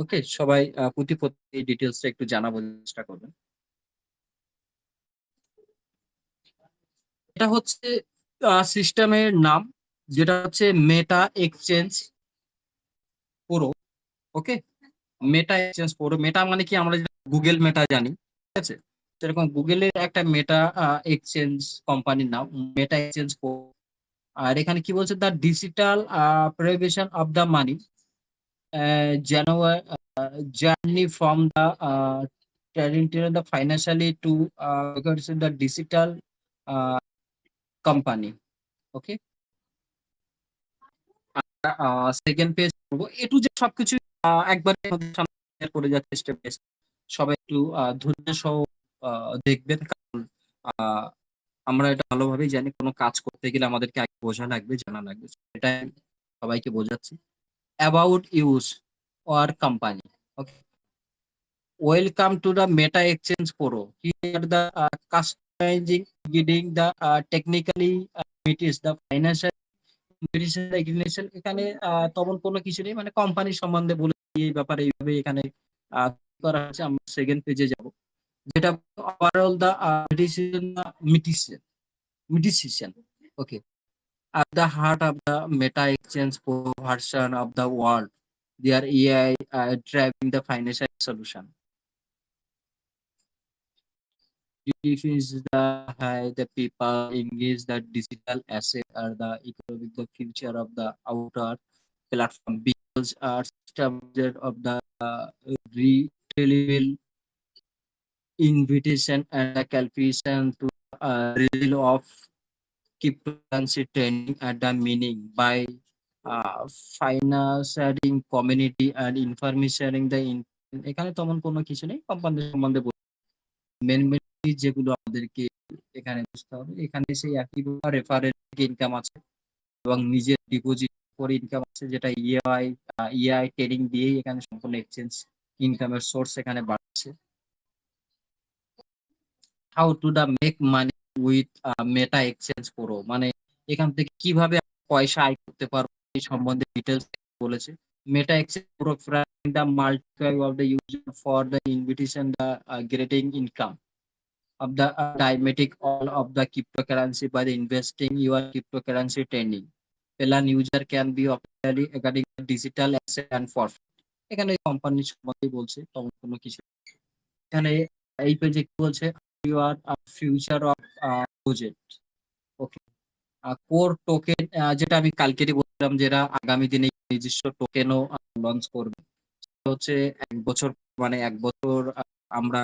ওকে, সবাই প্রতি এই ডিটেলসটা একটু জানাবার চেষ্টা করবেন। এটা হচ্ছে সিস্টেমের নাম, যেটা হচ্ছে মেটা এক্সচেঞ্জ প্রো। ওকে, মেটা এক্সচেঞ্জ প্রো। মেটা মানে কি, আমরা যেটা গুগল মেটা জানি, ঠিক আছে, সেরকম গুগলের একটা মেটা এক্সচেঞ্জ কোম্পানির নাম মেটা এক্সচেঞ্জ প্রো। আর এখানে কি বলছে, the digital prohibition of the money journey from the territorial the financially to because the digital uh, company. Okay, second page করবো একটু যে সবকিছু একবারে আমাদের সামনে clear করে যাচ্ছে স্টেপ বাই স্টেপ। সবাই একটু ধৈর্য সহ দেখবেন, কারণ আহ, আমরা এটা ভালোভাবেই জানি, কোনো কাজ করতে গেলে আমাদেরকে আগে বোঝা লাগবে, জানা লাগবে। এটাই সবাইকে বোঝাচ্ছি। About use or company. Okay. Welcome to the Meta Exchange Pro. Here the customizing, guiding the technically meets the financial regulation. এখানে তেমন কোনো কিছু নেই, মানে কোম্পানির সম্বন্ধে বলে এই ব্যাপারে এইভাবে এখানে করা হচ্ছে। আমরা সেকেন্ড পেজে যাব, যেটা ওভারঅল দা ডিসিশন মিটিসিশন। Okay, at the heart of the Meta Exchange Pro version of the world, their AI driving the financial solution. If is the high the people engage that digital asset are the economic the future of the outer platform, because are structure of the retail invitation and the calculation to real of cryptocurrency training at the meaning by financing community and information the এখানে তেমন কোনো কিছু নেই, কোম্পানির সম্বন্ধে main যেগুলো আমাদেরকে এখানে বুঝতে হবে। এখানে সেই একই রেফারেল ইনকাম আছে এবং নিজের ডিপোজিট করে ইনকাম আছে, যেটা ইআই ট্রেডিং দিয়েই এখানে সম্পূর্ণ এক্সচেঞ্জ ইনকামের সোর্স এখানে বাড়ছে। How to the make money with Meta exchange pro, মানে এখান থেকে কিভাবে পয়সা আয় করতে পারবো এই সম্বন্ধে ডিটেলস বলেছে। Meta exchange pro the multiply of the user for the invitation the getting income of the dynamic all of the cryptocurrency by the investing your cryptocurrency training. Plan user can be officially regarding digital asset and profit. এখানে কোম্পানির সম্বন্ধে বলছে, তেমন কোনো কিছু এখানে এই পেজে কি বলছে, your future of project. Okay, core token, যেটা আমি কালকেরই বলছিলাম, যেটা আগামী দিনে নিজস্ব টোকেনও লঞ্চ করবে। সেটা হচ্ছে 1 বছর, মানে 1 বছর আমরা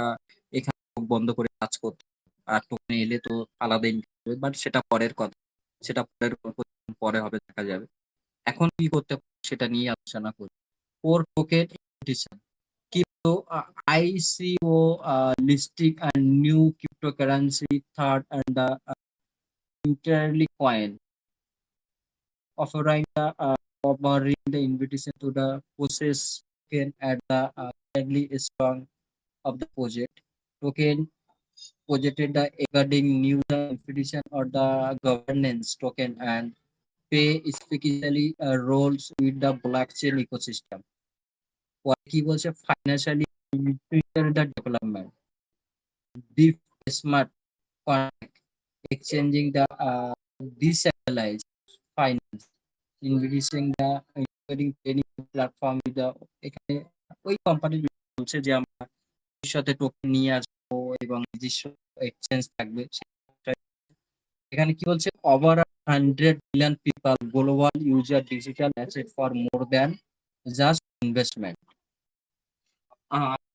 এখানে বন্ধ করে কাজ করতে, আর টোকেন এলে তো আলাদা ইনকাম হবে, বাট সেটা পরের কথা, সেটা পরে হবে, দেখা যাবে। এখন কি করতে পারবো সেটা নিয়ে আলোচনা করি। Core token imitation, crypto আইসিও listing and new cryptocurrency third and the entirely coin offering the invitation to the process token at the fairly strong of the project. Token projected the regarding new the invitation or the governance token and pay specifically roles with the blockchain ecosystem. What কি বলছে, financially the development, deep smart contract, exchanging the decentralized finance, increasing the training platform with the এখানে ওই company বলছে যে আমরা ভবিষ্যতে token নিয়ে আসবো এবং নিজস্ব এক্সচেঞ্জ থাকবে। এখানে কি বলছে, over 100 million people global user digital asset for more than just investment.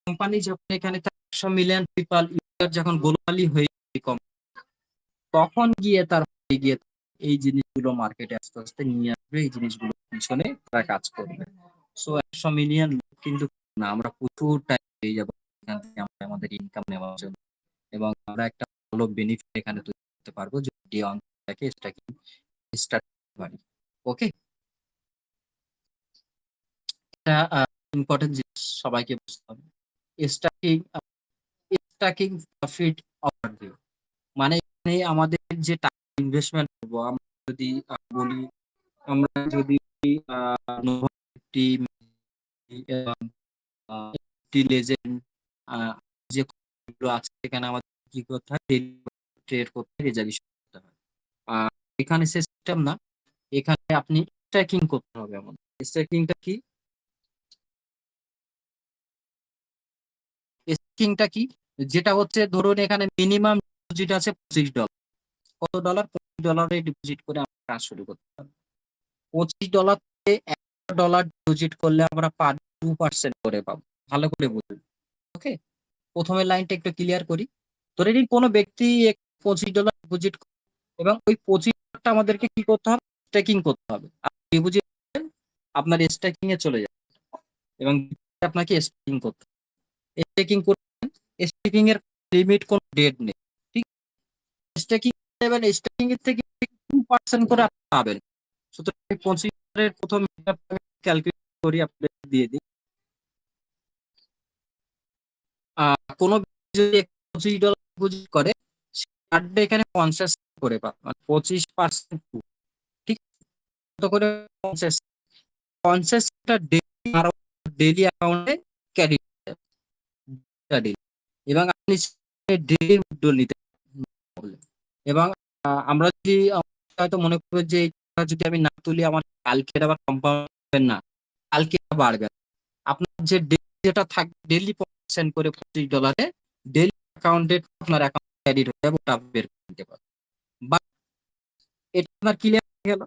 Company যখন এখানে 100 মিলিয়ন পিপল ইউজার যখন গ্লোবালি হয়ে তখন গিয়ে তার গিয়ে এই জিনিসগুলো মার্কেটে আস্তে আস্তে নিয়ে আসবে, এই জিনিসগুলো পিছনে তারা কাজ করবে। সো 100 মিলিয়ন লোক কিন্তু না, আমরা প্রচুর টাইম পেয়ে যাবো এখান থেকে আমরা আমাদের ইনকাম নেওয়ার জন্য, এবং আমরা একটা ভালো বেনিফিট এখানে তৈরি করতে পারবো যদি অন্তটাকে স্টার্ট করতে পারি। ওকে, এটা ইম্পর্টেন্ট জিনিস, সবাইকে বুঝতে হবে। স্টার্টিং স্টার্টিং প্রফিট ওভারভিউ, মানে এখানে আমাদের যে টাকা ইনভেস্টমেন্ট করবো, আমরা যদি বলি, আমরা যদি লেজেন্ড যে আছে এখানে আমাদের কি করতে হয়, ট্রেড করতে রিজার্ভেশন করতে হয়। এখানে সিস্টেম না, এখানে আপনি স্ট্যাকিং করতে হবে। আমাদের স্ট্যাকিংটা কি? স্ট্যাকিংটা কি, যেটা হচ্ছে ধরুন এখানে মিনিমাম ডিপোজিট আছে $25। কত ডলার? $25 ডিপোজিট করে আমরা কাজ শুরু করতে পারবো। $25 থেকে $1 ডিপোজিট করলে আমরা পার 2% করে পাবো। ভালো করে বুঝুন। ওকে, প্রথমের লাইনটা একটু ক্লিয়ার করি। ধরে নিন কোনো ব্যক্তি $25 ডিপোজিট এবং ওই 25টা আমাদেরকে কি করতে হবে? স্ট্যাকিং করতে হবে। আপনি ডিপোজিট আপনার স্ট্যাকিং এ চলে যাবে এবং আপনাকে স্ট্যাকিং করতে হবে। স্ট্যাকিং করবেন, স্ট্যাকিং এর লিমিট কোনো ডেট নেই। ঠিক, স্ট্যাকিং দেবেন, স্ট্যাকিং এর থেকে 2% করে আপনি পাবেন। সুতরাং 25 প্রথম ক্যালকুলেট করি, আপনাদের দিয়ে দিই। কোনো যদি $25 ডিপোজিট করে, পার ডে এখানে 50 করে পাবে, মানে 25%। ঠিক, কত করে? 50। 50টা ডেইলি অ্যাকাউন্টে ক্যারি ডেইলি, এবং আপনি ডেইলি উইথড্রল নিতে পারবেন। এবং আমরা যদি হয়তো মনে করবো যে যদি আমি না তুলি আমার কালকে আবার কম্পাউন্ড না, কালকে বাড়বে। আপনার যে যেটা থাকবে ডেইলি সেন্ড করে $25 ডেইলি অ্যাকাউন্টে আপনার অ্যাকাউন্ট ক্রেডিট হয়ে যাবে, ওটা বের করে নিতে পারবেন। বা এটা আপনার ক্লিয়ার হয়ে গেল।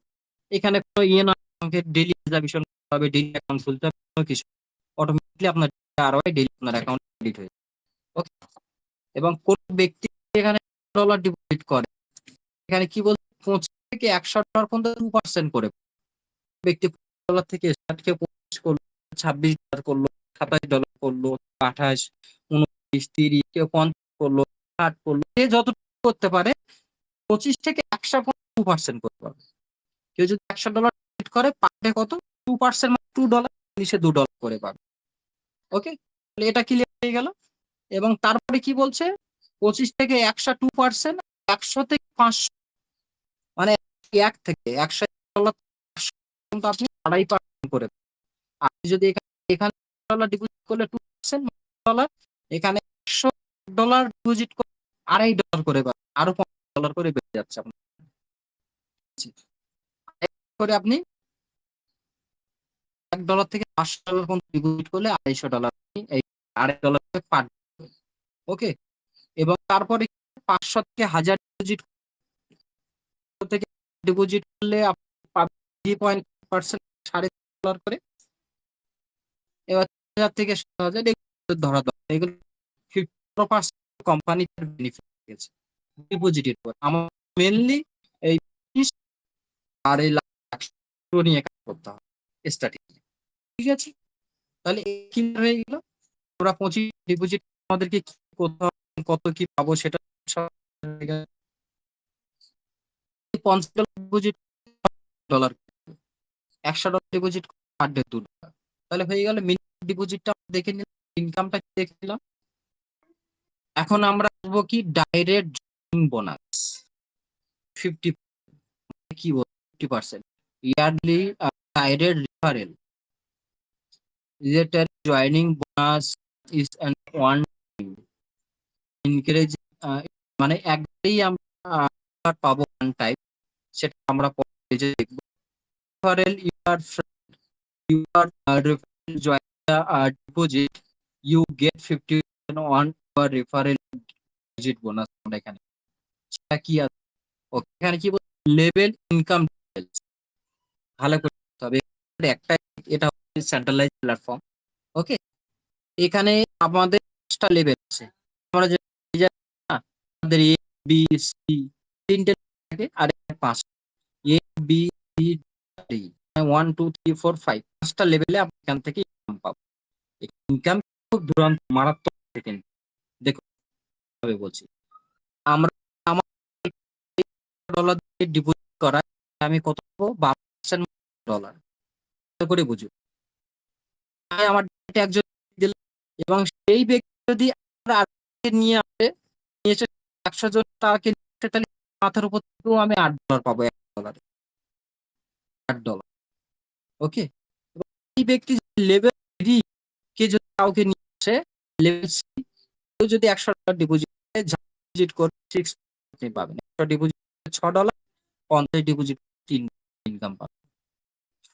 এখানে কোনো ইয়ে না, আমাকে ডেইলি রিজার্ভেশন করতে হবে, ডেইলি অ্যাকাউন্ট খুলতে হবে, কোনো কিছু, অটোমেটিকলি আপনার ROI ডেইলি আপনার অ্যাকাউন্ট ক্রেডিট হয়ে যাবে। ওকে, এবং কোন ব্যক্তি এখানে $1 ডিপোজিট করে, এখানে কি বলছে, 25 থেকে $100 পর্যন্ত 2% করে ব্যক্তি $1 থেকে স্টার্ট কে 25 করলো, $26 করলো, $27 করলো, 28, 29, 30, কেউ 50 করলো, 60 করলো, যে যতটুকু করতে পারে 25 থেকে 100 পর্যন্ত 2% করতে পারবে। কেউ যদি $100 করে পার ডে কত? 2%, মানে $2, সে $2 করে পাবে। ওকে, এটা ক্লিয়ার হয়ে গেল। এবং তারপরে কি বলছে, 25 থেকে 100 2%, 100 থেকে 500, মানে 1 থেকে 100 ডলার কিন্তু আপনি 2.5% করে। আপনি যদি এখানে $1 ডিপোজিট করলে 2% ডলার, এখানে $100 ডিপোজিট করে $2.5 করে পাবেন, আরো $5 করে বেড়ে যাচ্ছে আপনার। করে আপনি $1 থেকে $500 পর্যন্ত ডিপোজিট করলে $250 এই $2.5 করে পার। ওকে, এবং তারপরে 500 থেকে 1000 ডিপোজিট থেকে ডিপোজিট করলে আপনি পাবেন 3% $3.5 করে। এবার 1000 থেকে 7000 ধরা দরকার, এগুলো 50% কোম্পানি বেনিফিট দিয়েছে ডিপোজিটের পর। আমার মেইনলি এই 20 আর এই নিয়ে কাজ করতে হবে স্টার্টিং। ঠিক আছে, তাহলে কি হয়ে গেল, আমরা 25 ডিপোজিট আমাদেরকে কি করতে হবে, কত কি পাবো সেটা সব হয়ে গেল। $50 deposit dollar, $100 deposit per day $2। তাহলে হয়ে গেল মিনিমাম ডিপোজিটটা দেখে নিলাম, ইনকামটা দেখে নিলাম। এখন আমরা আসবো কি, ডাইরেক্ট জয়েনিং বোনাস 50, কি বল 50%, yearly direct referral related joining bonus is an one encourage, মানে একবারই আমরা পাবো ওয়ান টাইম, সেটা আমরা পরে দেখবো। Referral your referral join deposit you get 50% on your referral deposit bonus. আমরা এখানে সেটা কি আছে, এখানে কি লেভেল ইনকাম ডিটেইলস ভালো করে, তবে একটা, এটা হচ্ছে সেন্ট্রালাইজ প্ল্যাটফর্ম। ওকে, এখানে আমাদের 5টা লেভেল আছে। আমরা যে আমাদের এ বি সি 3টে থাকে, আর 5 এ বি সি ডি, 1 2 3 4 5, 5টা লেভেলে আপনি এখান থেকে ইনকাম পাবো। ইনকাম খুব দুরন্ত মারাত্মক সেকেন্ড। দেখুন ভাবে বলছি, আমরা আমার $1 দিয়ে ডিপোজিট করা, আমি কত পাবো? $12 করে বুঝুন। আমার একজন দিল, এবং সেই ব্যক্তি যদি নিয়ে আসে, নিয়ে এসে 100 জন তাকে, তাহলে মাথার উপর থেকেও আমি $8 পাবো, $1 $8। ওকে, এই ব্যক্তি লেভেল 3 কে যদি কাউকে নিয়ে আসে লেভেল সি, কেউ যদি $100 ডিপোজিট করে 6 আপনি পাবেন। 100 ডিপোজিট $6, 50 ডিপোজিট 3 ইনকাম পাবেন।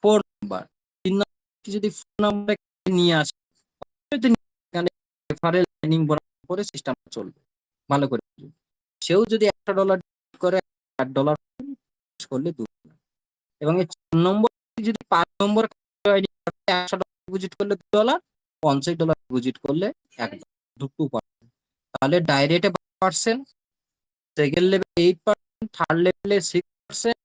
4 নাম্বার, 3 নাম্বার যদি ফোন নাম্বার নিয়ে আসে এখানে রেফারেল লাইনিং বরাবর করে সিস্টেম চলবে ভালো করে। সেও যদি $100 করে $8 করলে 2, এবং এই 4 নম্বর যদি 5 নম্বর $100 ডিপোজিট করলে $2, $50 ডিপোজিট করলে $1, 2%। তাহলে ডাইরেক্ট 5%, সেকেন্ড লেভেল 8%, থার্ড লেভেলে 6%,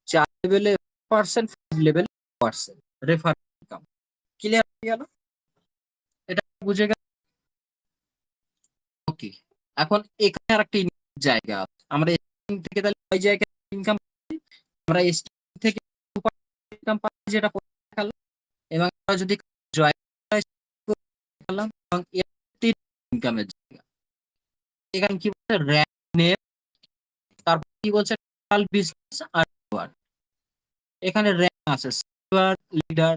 4 লেভেলে 5%, 5 লেভেলে 2%। রেফার ইনকাম ক্লিয়ার হয়ে গেল? এটা বুঝে গেল? ওকে, এখন এখানে আরেকটা জায়গা আছে। আমরা স্টার্টিং থেকে তাহলে ওই জায়গায় ইনকাম, আমরা স্টার্টিং থেকে ইনকাম পাই যেটা দেখালাম, এবং আমরা যদি জয়েন দেখালাম, এবং ইনকামের জায়গা এখানে কি বলছে, র‍্যাঙ্ক নেম, তারপর কি বলছে টোটাল বিজনেস আর রিওয়ার্ড। এখানে র‍্যাঙ্ক আছে silver leader,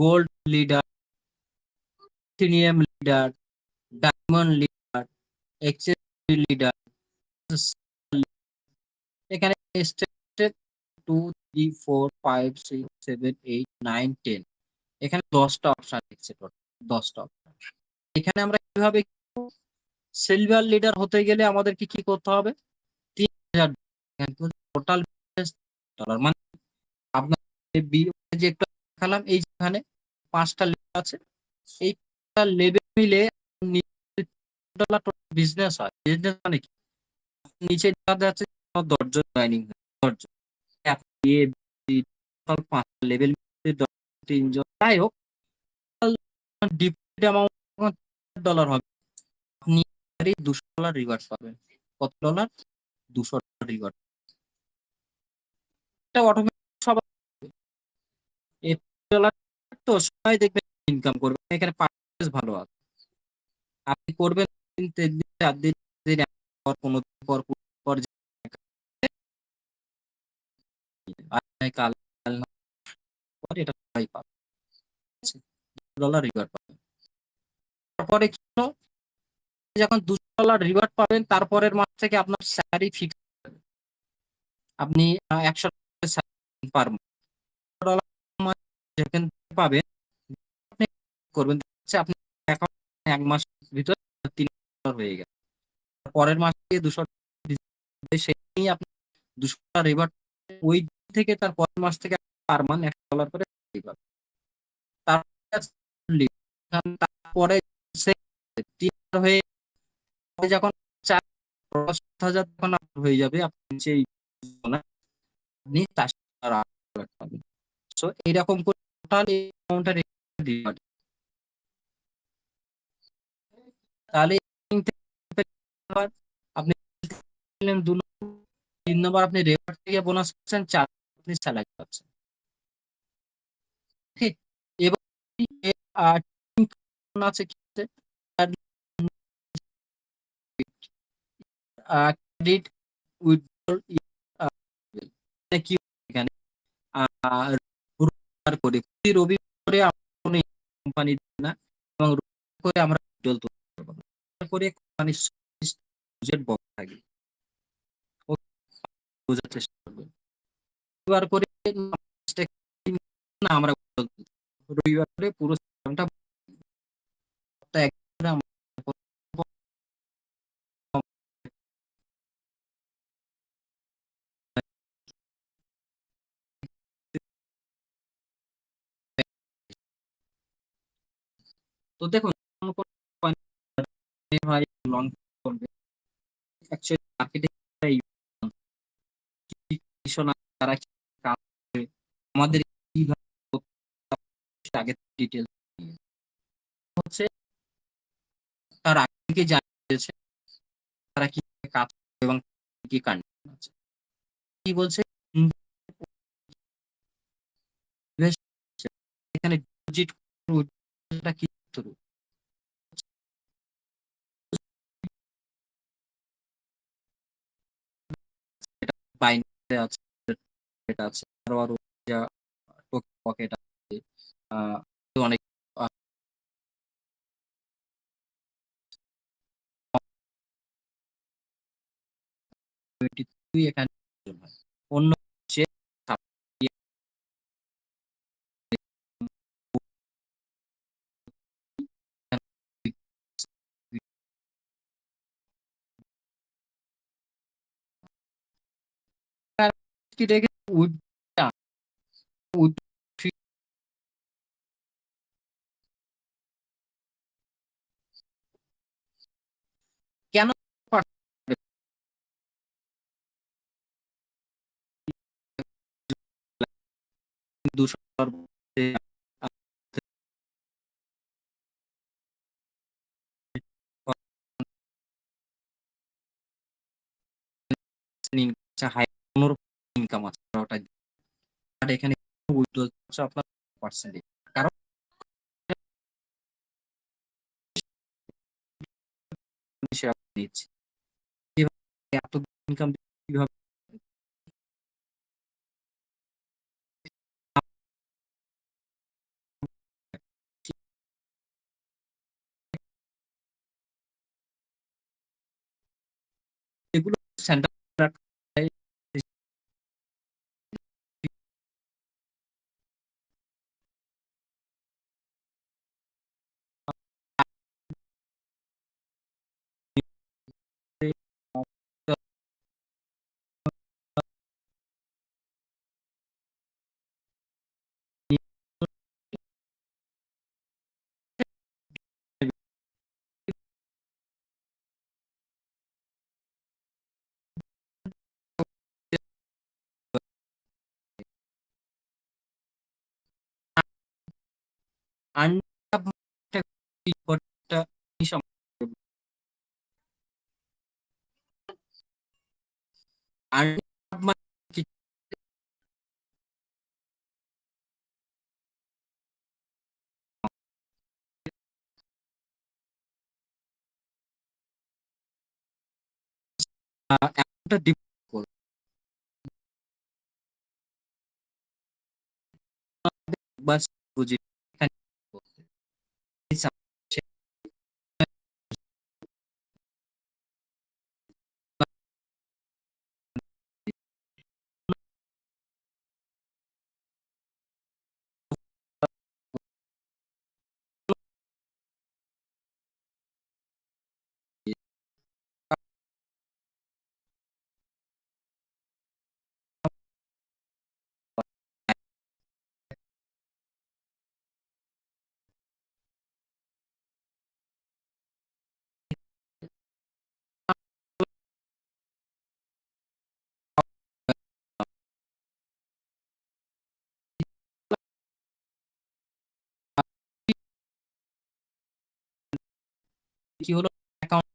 gold leader, platinum leader, diamond leader, exchange leader. এখানে স্টেট 2, 3, 4, 5, 6, 7, 8, 9, 10, এখানে 10টা অপশন দিচ্ছে, টোটাল 10টা অপশন। এখানে আমরা কিভাবে সিলভার লিডার হতে গেলে আমাদেরকে কি করতে হবে, 3000 টোটাল ডলার, মানে আপনার যে একটু দেখালাম, এই যেখানে 5টা লেভেল আছে, এই লেভেল মিলে $10 বিজনেস হয়। বিজনেস মানে কি, নিচে দেখা যাচ্ছে 10 জন জয়েনিং, 10 জন, এ বি, 5টা লেভেল, 3 জন, যাই হোক ডিপোজিট অ্যামাউন্ট $100 হবে, আপনি $200 রিওয়ার্ড পাবেন। কত ডলার? $200 রিওয়ার্ড। এটা অটোমেটিক সবাই $1 তো সবাই দেখবেন ইনকাম করবে। এখানে পার্সেন্টেজ ভালো আছে, আপনি করবেন 3 দিন 4 দিন পর 15 দিন পর পর কাল পর এটা সবাই পাবে, $200 রিওয়ার্ড পাবেন। তারপরে কি হলো, যখন $200 রিওয়ার্ড পাবেন, তারপরের মাস থেকে আপনার স্যালারি ফিক্স, আপনি 100 পার ডলার যেখান থেকে পাবেন, আপনি করবেন আপনি অ্যাকাউন্ট 1 মাস ভিতরে $3 হয়ে গেল। পরের মাস থেকে 200 সেই আপনি $200 রিওয়ার্ড, ওই থেকে তার পরের মাস থেকে পার মান $100 করে পাবেন। তারপরে হয়ে যখন 4,000 তখন হয়ে যাবে, আপনি সেই আপনি পাবেন। সো এইরকম করে টোটাল অ্যামাউন্টটা রিওয়ার্ড। তাহলে আপনি 2 নম্বর, 3 নম্বর আপনি রেফার থেকে বোনাস পাচ্ছেন, 4 আপনি স্যালারি পাচ্ছেন। ঠিক, এবার আছে কি ক্রেডিট উইথড্রল কি এখানে করে প্রতি রবিবারে কোনো কোম্পানি না, এবং করে আমরা উইথড্রল করে কোম্পানির বাজেট বন্ধ থাকে, বোঝার চেষ্টা করবেন। রবিবার করে না, আমরা রবিবার করে পুরো সিস্টেমটা তো দেখুন, হয় লং করবে অ্যাকচুয়ালি মার্কেটিং তারা আমাদের কিভাবে আগে ডিটেল হচ্ছে, তার আগে থেকে জানিয়েছে তারা কি কাজ এবং কি কন্ডিশন আছে, কি বলছে এখানে ডিপোজিট কি বাইন্ডে আছে, এটা আছে, আরো পকেট আছে, অনেক তুই এখানে হয়। অন্য সে রেখে কেন 200 ইনকাম আছে ওটা, আর এখানে উইথড্রল আপনার পার্সেন্টেজ, কারণ দিচ্ছি এত ইনকাম কিভাবে এগুলো সেন্টার একটা বাস বুঝি কি হলো অ্যাকাউন্ট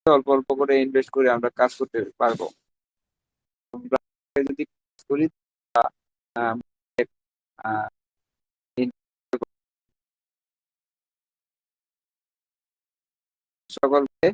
অল্প অল্প করে ইনভেস্ট করে আমরা কাজ করতে পারবো। আমরা যদি কাজ করি আহ, আহ, সকলকে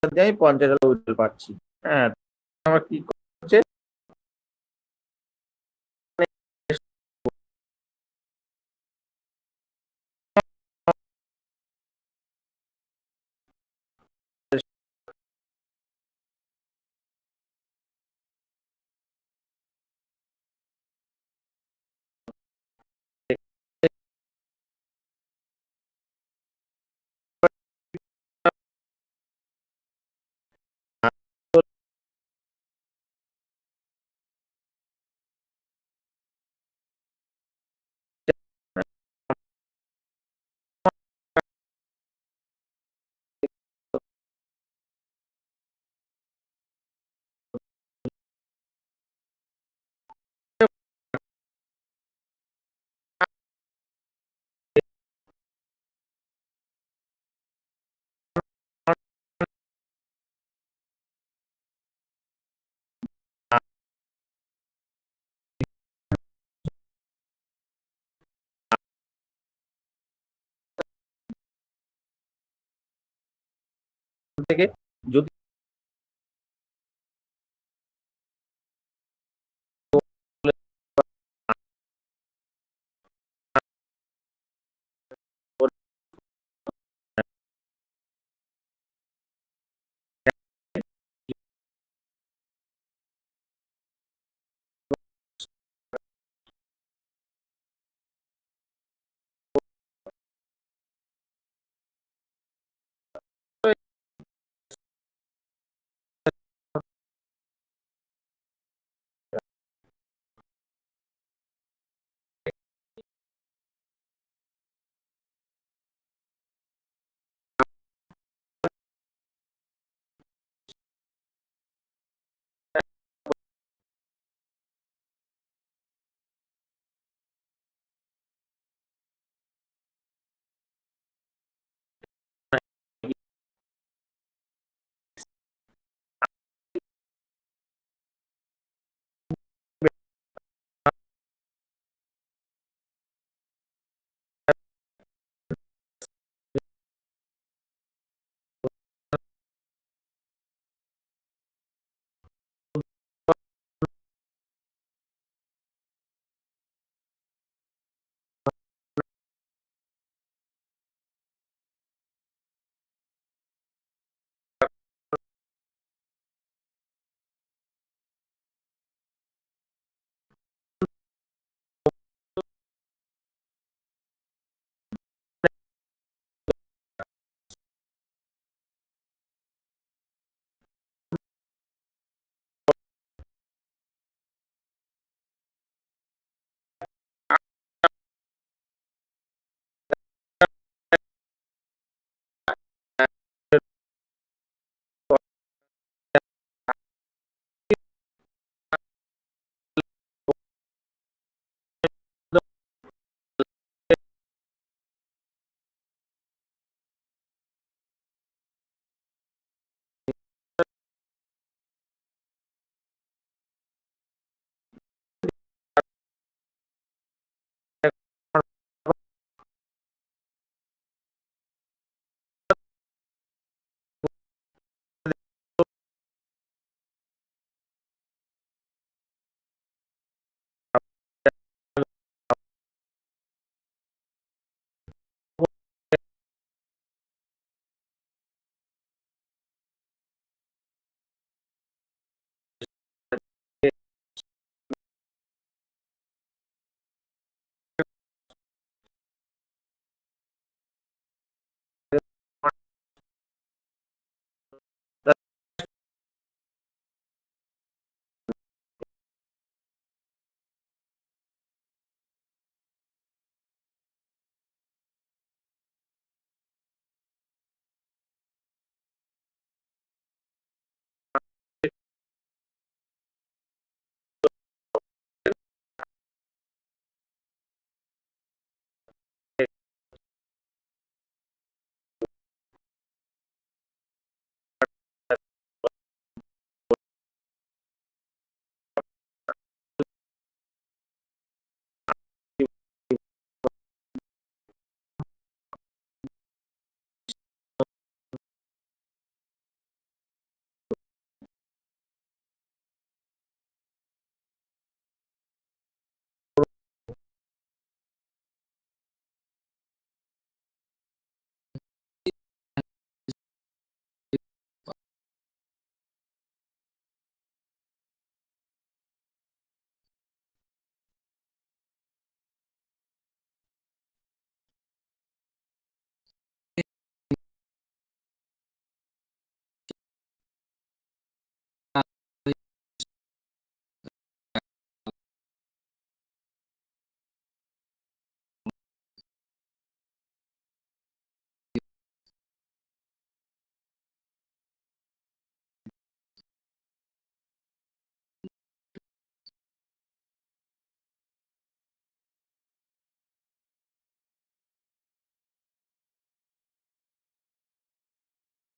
আমি 50,000 উইথড্রল পাচ্ছি। হ্যাঁ, আমার কি করছে থেকে যদি